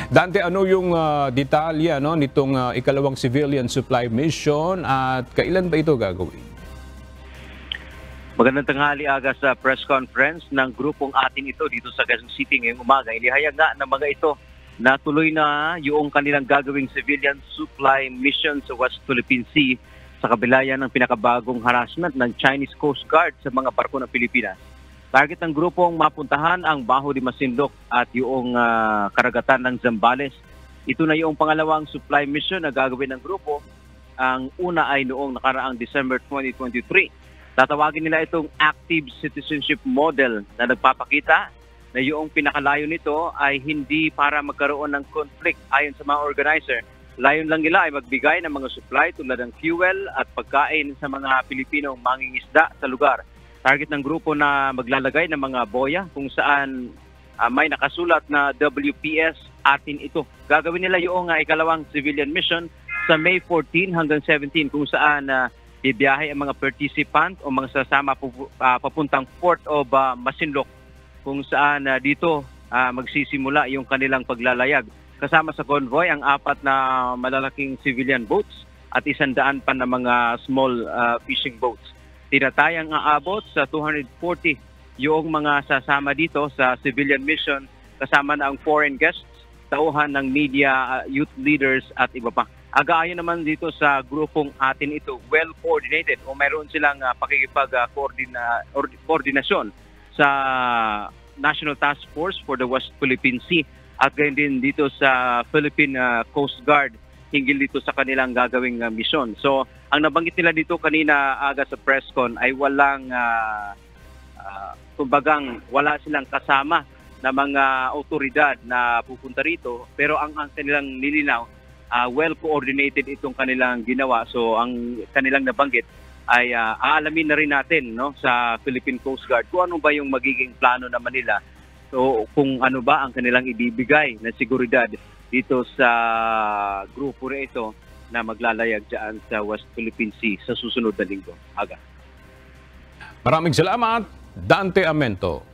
Dante, ano yung detalye nitong ikalawang civilian supply mission at kailan ba ito gagawin? Magandang tanghali aga sa press conference ng grupong atin ito dito sa Quezon City ngayong umaga. Ilihayag nga ng mga ito na tuloy na yung kanilang gagawing civilian supply mission sa West Philippine Sea sa kabila yan ng pinakabagong harassment ng Chinese Coast Guard sa mga barko ng Pilipinas. Target ng grupong mapuntahan ang Baho de Masinloc at yung karagatan ng Zambales. Ito na yung pangalawang supply mission na gagawin ng grupo. Ang una ay noong nakaraang December 2023. Tatawagin nila itong active citizenship model na nagpapakita na yung pinakalayo nito ay hindi para magkaroon ng conflict ayon sa mga organizer. Layon lang nila ay magbigay ng mga supply tulad ng fuel at pagkain sa mga Pilipinong mangingisda sa lugar. Target ng grupo na maglalagay ng mga boya kung saan may nakasulat na WPS atin ito. Gagawin nila yung ikalawang civilian mission sa May 14 hanggang 17 kung saan bibiyahe ang mga participant o mga sasama papuntang Port of Masinloc kung saan dito magsisimula yung kanilang paglalayag. Kasama sa convoy ang 4 na malalaking civilian boats at 100 pa na mga small fishing boats. Tinatayang aabot sa 240 yung mga sasama dito sa civilian mission kasama na ang foreign guests, tauhan ng media, youth leaders at iba pa. Aga-ayon naman dito sa grupong atin ito, well-coordinated o mayroon silang pakikipag-koordinasyon sa National Task Force for the West Philippine Sea at gayon din dito sa Philippine Coast Guard hinggil dito sa kanilang gagawing misyon. So, ang nabanggit nila dito kanina aga sa presscon ay walang, kumbagang wala silang kasama na mga otoridad na pupunta rito. Pero ang kanilang nilinaw, well-coordinated itong kanilang ginawa. So, ang kanilang nabanggit ay aalamin na rin natin sa Philippine Coast Guard kung ano ba yung magiging plano naman nila. So, kung ano ba ang kanilang ibibigay na seguridad dito sa grupo na ito na maglalayag dyan sa West Philippine Sea sa susunod na linggo. Aga. Maraming salamat, Dante Amento.